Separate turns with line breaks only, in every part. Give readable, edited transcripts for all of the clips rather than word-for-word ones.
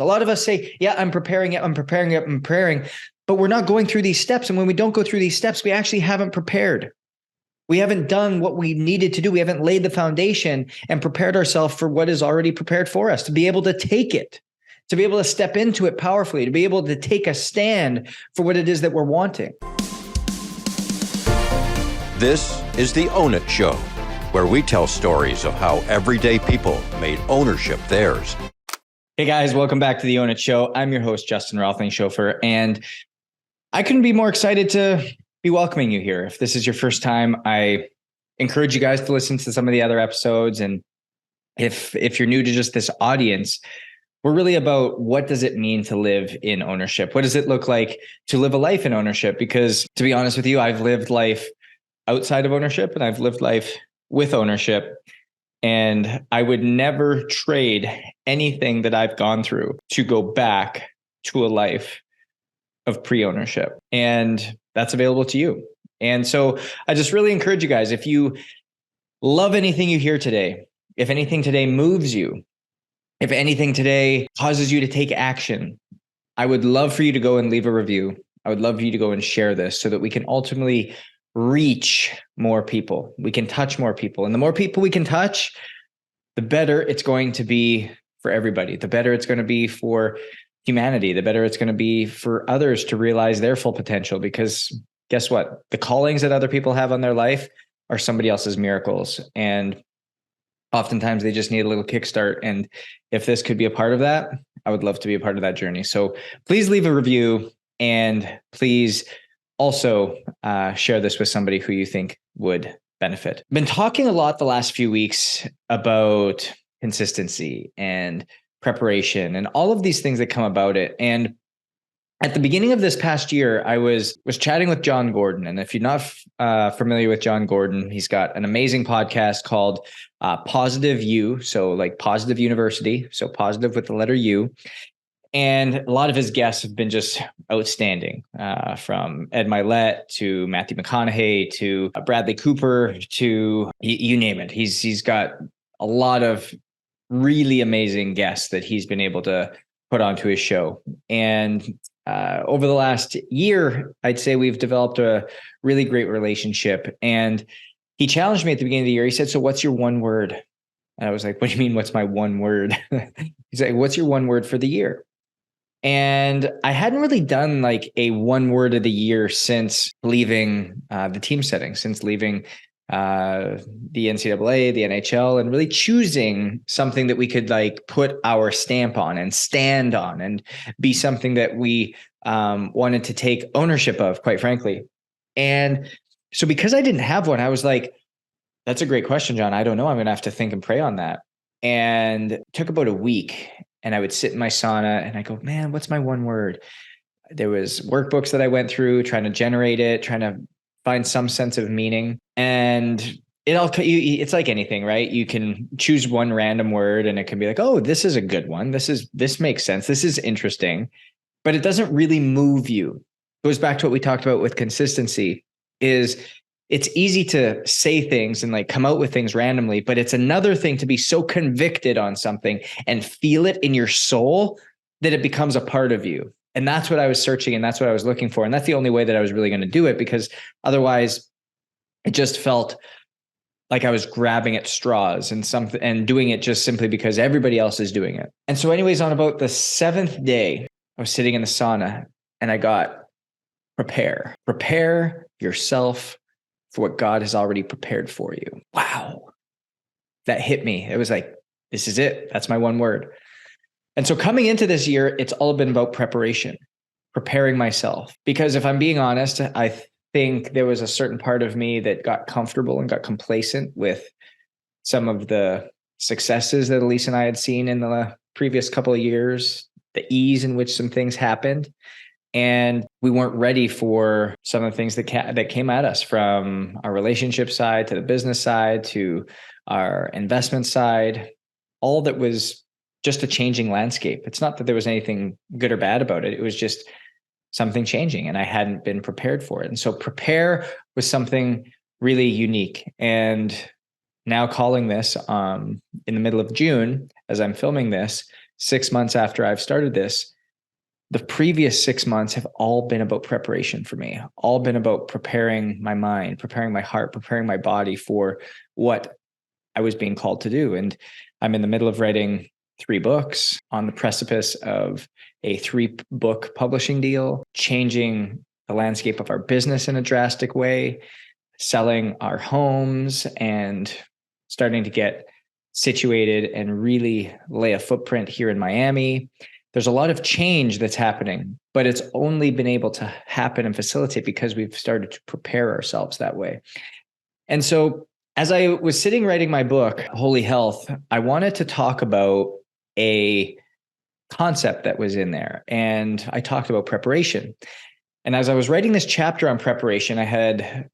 A lot of us say, yeah, I'm preparing it, I'm preparing it, I'm preparing, but we're not going through these steps. And when we don't go through these steps, we actually haven't prepared. We haven't done what we needed to do. We haven't laid the foundation and prepared ourselves for what is already prepared for us, to be able to take it, to be able to step into it powerfully, to be able to take a stand for what it is that we're wanting.
This is the Own It Show, where we tell stories of how everyday people made ownership theirs.
Hey guys, welcome back to the Own It Show. I'm your host, Justin Rothling-Schofer, and I couldn't be more excited to be welcoming you here. If this is your first time, I encourage you guys to listen to some of the other episodes. And if you're new to just this audience, we're really about what does it mean to live in ownership? What does it look like to live a life in ownership? Because to be honest with you, I've lived life outside of ownership and I've lived life with ownership. And I would never trade anything that I've gone through to go back to a life of pre-ownership. And that's available to you. And so I just really encourage you guys, if you love anything you hear today, if anything today moves you, if anything today causes you to take action, I would love for you to go and leave a review. I would love for you to go and share this so that we can ultimately reach more people. We can touch more people. And the more people we can touch, the better it's going to be for everybody. The better it's going to be for humanity. The better it's going to be for others to realize their full potential. Because guess what? The callings that other people have on their life are somebody else's miracles. And oftentimes they just need a little kickstart. And if this could be a part of that, I would love to be a part of that journey. So please leave a review and please also share this with somebody who you think would benefit. Been talking a lot the last few weeks about consistency and preparation and all of these things that come about it. And at the beginning of this past year, I was chatting with John Gordon. And if you're not familiar with John Gordon, he's got an amazing podcast called Positive U. So like Positive University. So positive with the letter U. And a lot of his guests have been just outstanding, from Ed Milet to Matthew McConaughey to Bradley Cooper to you name it. He's got a lot of really amazing guests that he's been able to put onto his show. And over the last year, I'd say we've developed a really great relationship. And he challenged me at the beginning of the year. He said, "So what's your one word?" And I was like, "What do you mean, what's my one word?" He's like, "What's your one word for the year?" And I hadn't really done like a one word of the year since leaving the team setting, since leaving the NCAA, the NHL, and really choosing something that we could like put our stamp on and stand on and be something that we wanted to take ownership of, quite frankly. And so because I didn't have one, I was like, "That's a great question, John. I don't know. I'm going to have to think and pray on that." And it took about a week. And I would sit in my sauna and I go, "Man, what's my one word?" There was workbooks that I went through trying to generate it, trying to find some sense of meaning. And it's like anything, right? You can choose one random word and it can be like, "Oh, this is a good one. This makes sense. This is interesting," but it doesn't really move you. It goes back to what we talked about with consistency is it's easy to say things and like come out with things randomly, but it's another thing to be so convicted on something and feel it in your soul that it becomes a part of you. And that's what I was searching and that's what I was looking for. And that's the only way that I was really going to do it, because otherwise it just felt like I was grabbing at straws and doing it just simply because everybody else is doing it. And so anyways, on about the seventh day, I was sitting in the sauna and I got prepare yourself for what God has already prepared for you. Wow. That hit me. It was like, this is it. That's my one word. And so coming into this year, it's all been about preparation, preparing myself. Because if I'm being honest, I think there was a certain part of me that got comfortable and got complacent with some of the successes that Elise and I had seen in the previous couple of years, the ease in which some things happened. And we weren't ready for some of the things that came at us, from our relationship side to the business side to our investment side. All that was just a changing landscape. It's not that there was anything good or bad about it. It was just something changing and I hadn't been prepared for it. And so prepare was something really unique. And now calling this in the middle of June, as I'm filming this, 6 months after I've started this, the previous 6 months have all been about preparation for me, all been about preparing my mind, preparing my heart, preparing my body for what I was being called to do. And I'm in the middle of writing 3 books, on the precipice of a 3-book publishing deal, changing the landscape of our business in a drastic way, selling our homes and starting to get situated and really lay a footprint here in Miami. There's a lot of change that's happening, but it's only been able to happen and facilitate because we've started to prepare ourselves that way. And so as I was sitting writing my book, Holy Health, I wanted to talk about a concept that was in there. And I talked about preparation. And as I was writing this chapter on preparation, I had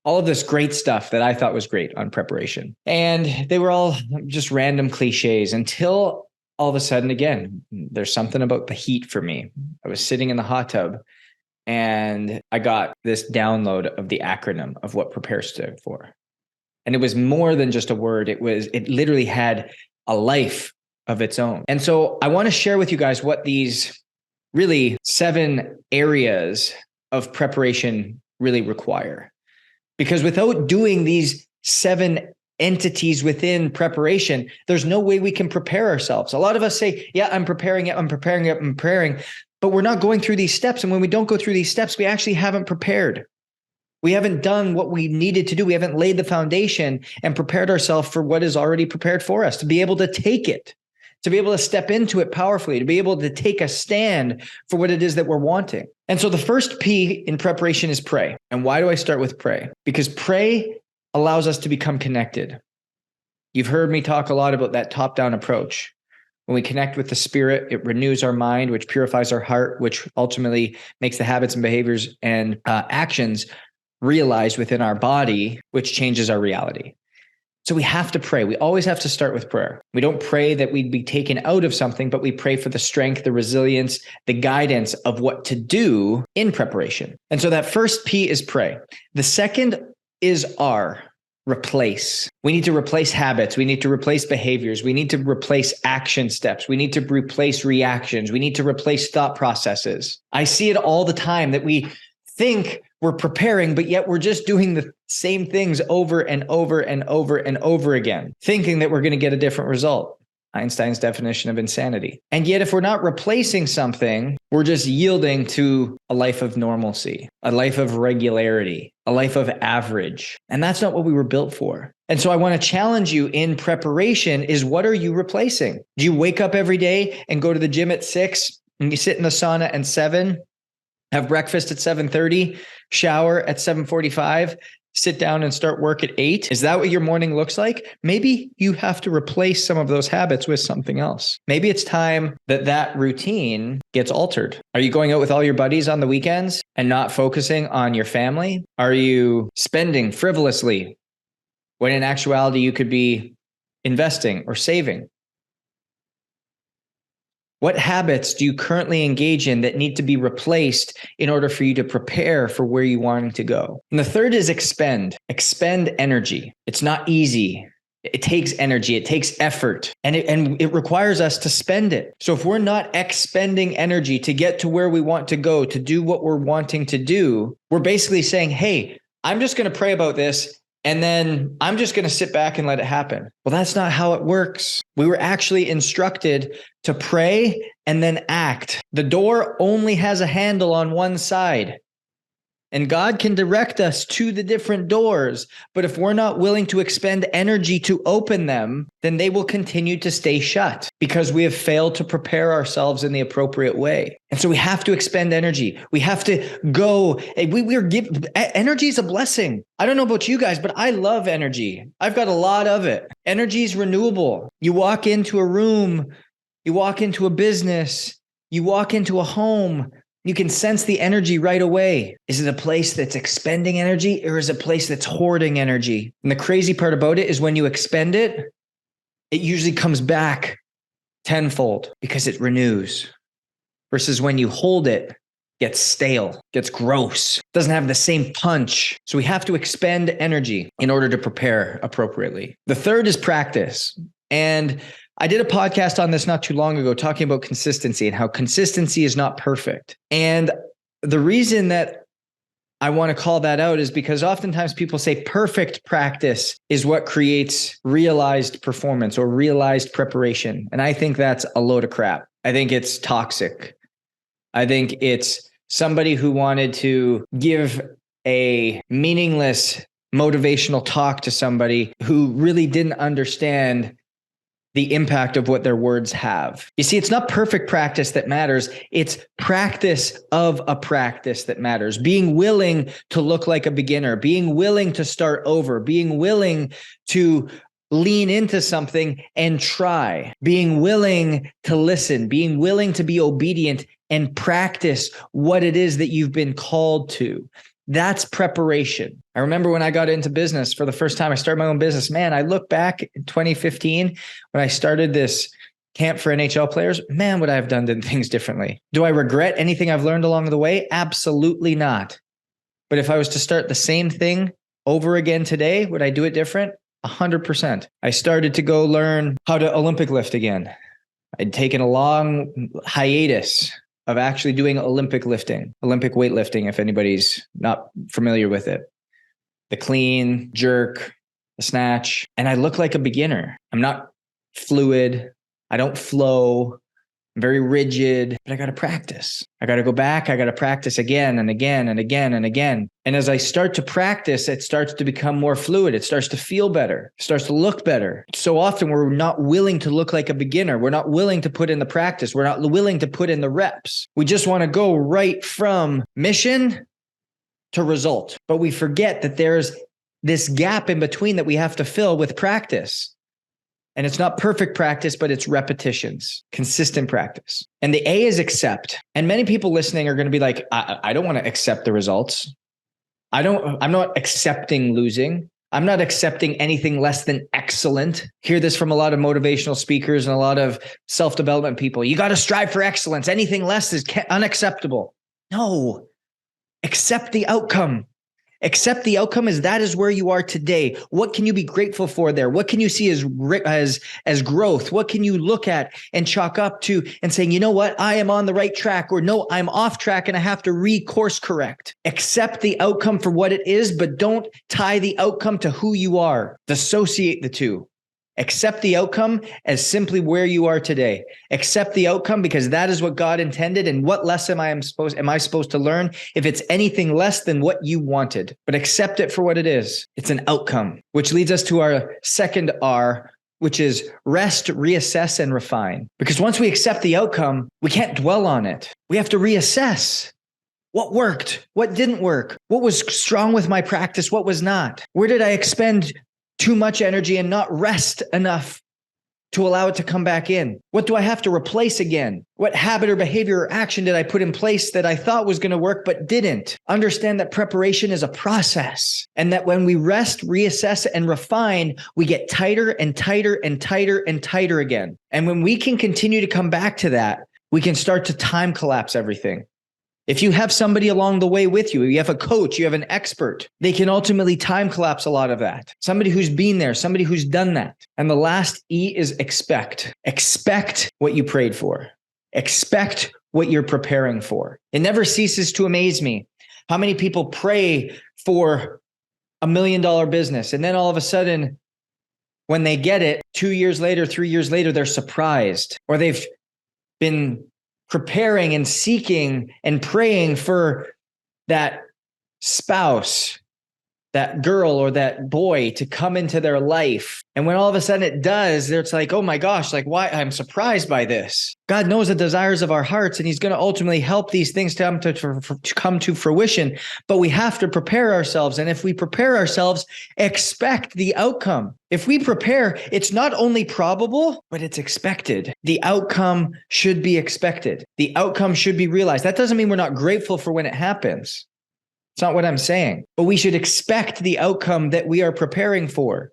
all of this great stuff that I thought was great on preparation. And they were all just random cliches until all of a sudden, again, there's something about the heat for me. I was sitting in the hot tub and I got this download of the acronym of what prepare stood for. And it was more than just a word. It literally had a life of its own. And so I want to share with you guys what these really 7 areas of preparation really require. Because without doing these 7 entities within preparation, there's no way we can prepare ourselves. A lot of us say, yeah, I'm preparing it, I'm preparing it, I'm preparing, but we're not going through these steps. And when we don't go through these steps, we actually haven't prepared. We haven't done what we needed to do. We haven't laid the foundation and prepared ourselves for what is already prepared for us, to be able to take it, to be able to step into it powerfully, to be able to take a stand for what it is that we're wanting. And so the first P in preparation is pray. And why do I start with pray? Because pray allows us to become connected. You've heard me talk a lot about that top-down approach. When we connect with the spirit, it renews our mind, which purifies our heart, which ultimately makes the habits and behaviors and actions realized within our body, which changes our reality. So we have to pray. We always have to start with prayer. We don't pray that we'd be taken out of something, but we pray for the strength, the resilience, the guidance of what to do in preparation. And so that first P is pray. The second is R, replace. We need to replace habits. We need to replace behaviors. We need to replace action steps. We need to replace reactions. We need to replace thought processes. I see it all the time that we think we're preparing, but yet we're just doing the same things over and over and over and over again, thinking that we're going to get a different result. Einstein's definition of insanity. And yet, if we're not replacing something, we're just yielding to a life of normalcy, a life of regularity, a life of average. And that's not what we were built for. And so I want to challenge you in preparation is, what are you replacing? Do you wake up every day and go to the gym at 6 and you sit in the sauna at 7, have breakfast at 7:30, shower at 7:45, sit down and start work at 8? Is that what your morning looks like? Maybe you have to replace some of those habits with something else. Maybe it's time that routine gets altered. Are you going out with all your buddies on the weekends and not focusing on your family? Are you spending frivolously when in actuality you could be investing or saving? What habits do you currently engage in that need to be replaced in order for you to prepare for where you want to go? And the third is expend. Expend energy. It's not easy. It takes energy. It takes effort. And it requires us to spend it. So if we're not expending energy to get to where we want to go, to do what we're wanting to do, we're basically saying, hey, I'm just going to pray about this, and then I'm just going to sit back and let it happen. Well, that's not how it works. We were actually instructed to pray and then act. The door only has a handle on one side. And God can direct us to the different doors. But if we're not willing to expend energy to open them, then they will continue to stay shut because we have failed to prepare ourselves in the appropriate way. And so we have to expend energy. We have to go. Energy is a blessing. I don't know about you guys, but I love energy. I've got a lot of it. Energy is renewable. You walk into a room, you walk into a business, you walk into a home, you can sense the energy right away. Is it a place that's expending energy, or is it a place that's hoarding energy? And the crazy part about it is when you expend it, it usually comes back tenfold because it renews. Versus when you hold it, gets stale, gets gross, doesn't have the same punch. So we have to expend energy in order to prepare appropriately. The third is practice. And I did a podcast on this not too long ago talking about consistency and how consistency is not perfect. And the reason that I want to call that out is because oftentimes people say perfect practice is what creates realized performance or realized preparation. And I think that's a load of crap. I think it's toxic. I think it's somebody who wanted to give a meaningless motivational talk to somebody who really didn't understand the impact of what their words have. You see, it's not perfect practice that matters. It's practice of a practice that matters. Being willing to look like a beginner, being willing to start over, being willing to lean into something and try, being willing to listen, being willing to be obedient and practice what it is that you've been called to. That's preparation. I remember when I got into business for the first time, I started my own business. Man, I look back in 2015 when I started this camp for NHL players. Man, would I have done things differently? Do I regret anything I've learned along the way? Absolutely not. But if I was to start the same thing over again today, would I do it different? 100%. I started to go learn how to Olympic lift again. I'd taken a long hiatus of actually doing Olympic lifting, Olympic weightlifting, if anybody's not familiar with it. The clean, jerk, the snatch. And I look like a beginner. I'm not fluid. I don't flow. I'm very rigid, but I got to practice. I got to go back. I got to practice again and again and again and again. And as I start to practice, it starts to become more fluid. It starts to feel better. It starts to look better. So often we're not willing to look like a beginner. We're not willing to put in the practice. We're not willing to put in the reps. We just want to go right from mission to result. But we forget that there's this gap in between that we have to fill with practice. And it's not perfect practice, but it's repetitions, consistent practice. And the A is accept. And many people listening are going to be like, I don't want to accept the results. I'm not accepting losing. I'm not accepting anything less than excellent. Hear this from a lot of motivational speakers and a lot of self-development people. You got to strive for excellence. Anything less is unacceptable. No, accept the outcome. Accept the outcome as that is where you are today. What can you be grateful for there? What can you see as growth? What can you look at and chalk up to and saying, you know what, I am on the right track, or no, I'm off track and I have to recourse correct. Accept the outcome for what it is, but don't tie the outcome to who you are. Dissociate the two. Accept the outcome as simply where you are today. Accept the outcome because that is what God intended. And what lesson am I supposed to learn if it's anything less than what you wanted? But accept it for what it is. It's an outcome, which leads us to our second R, which is rest, reassess, and refine. Because once we accept the outcome, we can't dwell on it. We have to reassess. What worked? What didn't work? What was strong with my practice? What was not? Where did I expend too much energy and not rest enough to allow it to come back in? What do I have to replace again? What habit or behavior or action did I put in place that I thought was going to work but didn't? Understand that preparation is a process, and that when we rest, reassess, and refine, we get tighter and tighter and tighter and tighter again. And when we can continue to come back to that, we can start to time collapse everything. If you have somebody along the way with you, you have a coach, you have an expert, they can ultimately time collapse a lot of that. Somebody who's been there, somebody who's done that. And the last E is expect. Expect what you prayed for. Expect what you're preparing for. It never ceases to amaze me how many people pray for $1 million business. And then all of a sudden, when they get it, 2 years later, 3 years later, they're surprised, or they've been preparing and seeking and praying for that spouse, that girl or that boy to come into their life. And when all of a sudden it does, it's like, oh my gosh, like why? I'm surprised by this. God knows the desires of our hearts, and he's going to ultimately help these things to come to fruition. But we have to prepare ourselves. And if we prepare ourselves, expect the outcome. If we prepare, it's not only probable, but it's expected. The outcome should be expected. The outcome should be realized. That doesn't mean we're not grateful for when it happens. It's not what I'm saying, but we should expect the outcome that we are preparing for.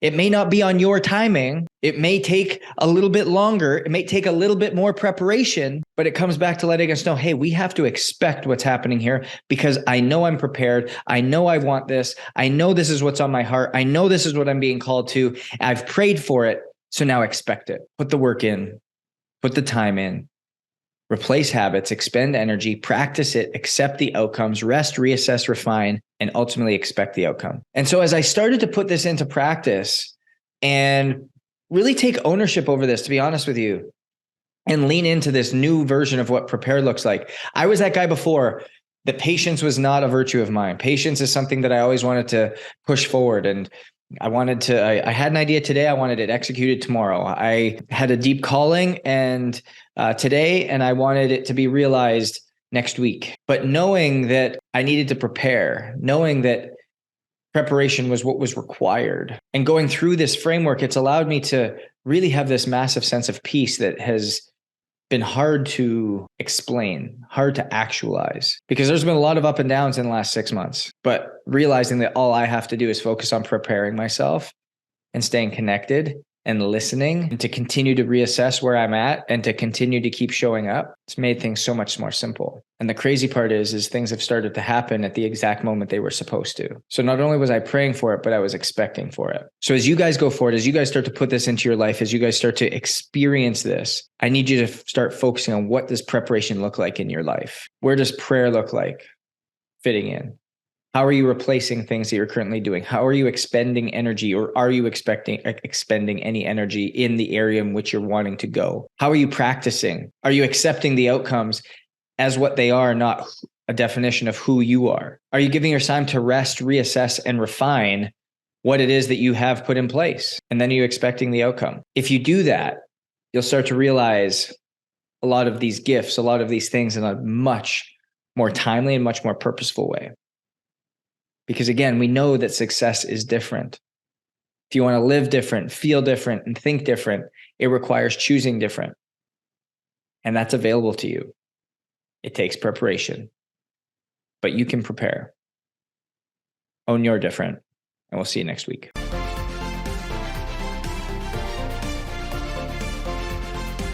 It may not be on your timing. It may take a little bit longer. It may take a little bit more preparation, but it comes back to letting us know, hey, we have to expect what's happening here because I know I'm prepared. I know I want this. I know this is what's on my heart. I know this is what I'm being called to. I've prayed for it. So now expect it. Put the work in, put the time in, replace habits, expend energy, practice it, accept the outcomes, rest, reassess, refine, and ultimately expect the outcome. And so as I started to put this into practice and really take ownership over this, to be honest with you, and lean into this new version of what prepare looks like. I was that guy before that patience was not a virtue of mine. Patience is something that I always wanted to push forward. And I had an idea today. I wanted it executed tomorrow. I had a deep calling today, and I wanted it to be realized next week. But knowing that I needed to prepare, knowing that preparation was what was required, and going through this framework, it's allowed me to really have this massive sense of peace that has been hard to explain, hard to actualize, because there's been a lot of up and downs in the last 6 months, but realizing that all I have to do is focus on preparing myself and staying connected and listening, and to continue to reassess where I'm at and to continue to keep showing up. It's made things so much more simple. And the crazy part is things have started to happen at the exact moment they were supposed to. So not only was I praying for it, but I was expecting for it. So as you guys go forward, as you guys start to put this into your life, as you guys start to experience this, I need you to start focusing on, what does preparation look like in your life? Where does prayer look like fitting in? How are you replacing things that you're currently doing? How are you expending energy, or are you expending any energy in the area in which you're wanting to go? How are you practicing? Are you accepting the outcomes as what they are, not a definition of who you are? Are you giving your time to rest, reassess, and refine what it is that you have put in place? And then are you expecting the outcome? If you do that, you'll start to realize a lot of these gifts, a lot of these things in a much more timely and much more purposeful way. Because again, we know that success is different. If you want to live different, feel different, and think different, it requires choosing different. And that's available to you. It takes preparation, but you can prepare. Own your different, and we'll see you next week.